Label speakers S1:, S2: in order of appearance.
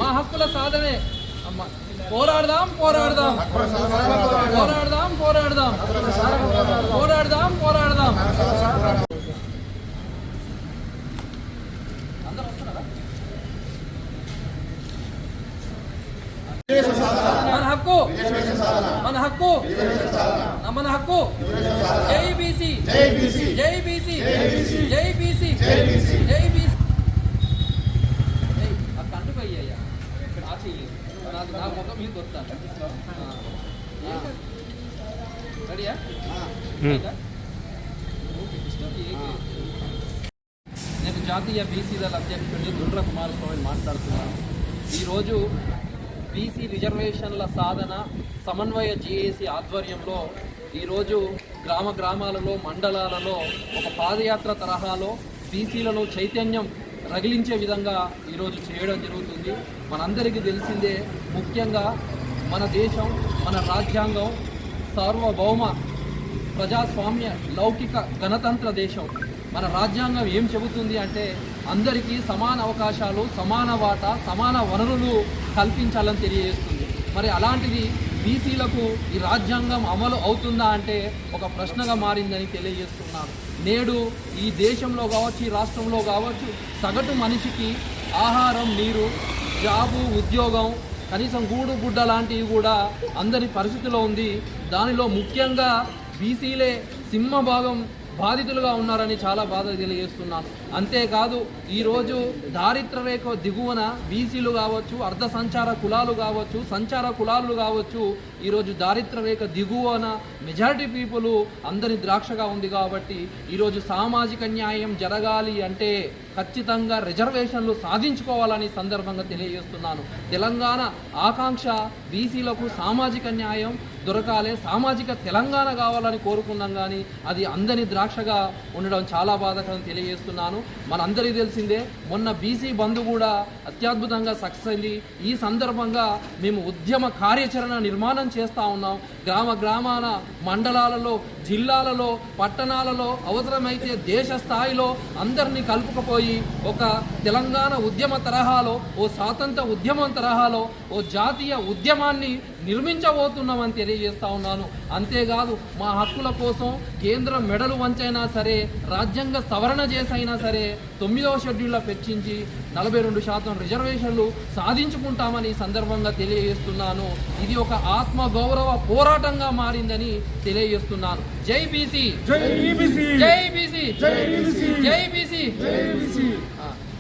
S1: మా హక్కుల సాధనే పోరాడదాం పోరాడదాం పోరాడదాం పోరాడదాం పోరాడదాం పోరాడదాం. మన హక్కు మన హక్కు మన హక్కు. జై బీసీ జై బీసీ జై బీసీ జై బీసీ జై బీసీ. ఆ కంటుకు అయ్యాయ్యా ఆ చెయ్యి నా ముఖం మీద వస్తాను. రెడీయా? నేను జాతీయ బీసీ దళ అధ్యక్షుడిని దుండ్ర కుమారస్వామిని మాట్లాడుతున్నాను. ఈరోజు బీసీ రిజర్వేషన్ల సాధన సమన్వయ జేఏసీ ఆధ్వర్యంలో ఈరోజు గ్రామ గ్రామాలలో మండలాలలో ఒక పాదయాత్ర తరహాలో బీసీలలో చైతన్యం రగిలించే విధంగా ఈరోజు చేయడం జరుగుతుంది. మనందరికీ తెలిసిందే, ముఖ్యంగా మన దేశం, మన రాజ్యాంగం సార్వభౌమ ప్రజాస్వామ్య లౌకిక గణతంత్ర దేశం. మన రాజ్యాంగం ఏం చెబుతుంది అంటే అందరికీ సమాన అవకాశాలు, సమాన వాటా, సమాన వనరులు కల్పించాలని తెలియజేస్తుంది. మరి అలాంటిది బీసీలకు ఈ రాజ్యాంగం అమలు అవుతుందా అంటే ఒక ప్రశ్నగా మారిందని తెలియజేస్తున్నాను. నేడు ఈ దేశంలో కావచ్చు, ఈ రాష్ట్రంలో కావచ్చు, సగటు మనిషికి ఆహారం, నీరు, జాబు, ఉద్యోగం, కనీసం గూడు గుడ్డ లాంటివి కూడా అందరి పరిస్థితిలో ఉంది. దానిలో ముఖ్యంగా బీసీలే సింహభాగం బాధితులుగా ఉన్నారని చాలా బాధ తెలియజేస్తున్నాను. అంతేకాదు ఈరోజు దారిద్ర్య రేఖ దిగువన బీసీలు కావచ్చు, అర్ధ సంచార కులాలు కావచ్చు, సంచార కులాలు కావచ్చు, ఈరోజు దారిద్ర్య రేఖ దిగువన మెజారిటీ పీపుల్ అందరి ద్రాక్షగా ఉంది. కాబట్టి ఈరోజు సామాజిక న్యాయం జరగాలి అంటే ఖచ్చితంగా రిజర్వేషన్లు సాధించుకోవాలని సందర్భంగా తెలియజేస్తున్నాను. తెలంగాణ ఆకాంక్ష బీసీలకు సామాజిక న్యాయం దొరకాలి, సామాజిక తెలంగాణ కావాలని కోరుకున్నాం. కానీ అది అందని ద్రాక్షగా ఉండడం చాలా బాధాకరం తెలియజేస్తున్నాను. మనందరికీ తెలిసిందే, మొన్న బీసీ బంద్ కూడా అత్యద్భుతంగా సక్సెస్ అయింది. ఈ సందర్భంగా మేము ఉద్యమ కార్యాచరణ నిర్మాణం చేస్తూ ఉన్నాం. గ్రామ గ్రామాల, మండలాలలో, జిల్లాలలో, పట్టణాలలో, అవసరమైతే దేశ స్థాయిలో అందరినీ కలుపుకుపోయి ఒక తెలంగాణ ఉద్యమ తరహాలో, ఓ స్వాతంత్ర ఉద్యమం తరహాలో ఓ జాతీయ ఉద్యమాన్ని నిర్మించబోతున్నామని తెలియజేస్తా ఉన్నాను. అంతేకాదు మా హక్కుల కోసం కేంద్రం మెడలు వంచైనా సరే, రాజ్యాంగ సవరణ చేసైనా సరే 9వ షెడ్యూల్లో పెంచి 42% రిజర్వేషన్లు సాధించుకుంటామని సందర్భంగా తెలియజేస్తున్నాను. ఇది ఒక ఆత్మగౌరవ పోరాటంగా మారిందని తెలియజేస్తున్నాను. జై బీసీ, జై బీసీ, జై బీసీ, జై బీసీ, జై బీసీ.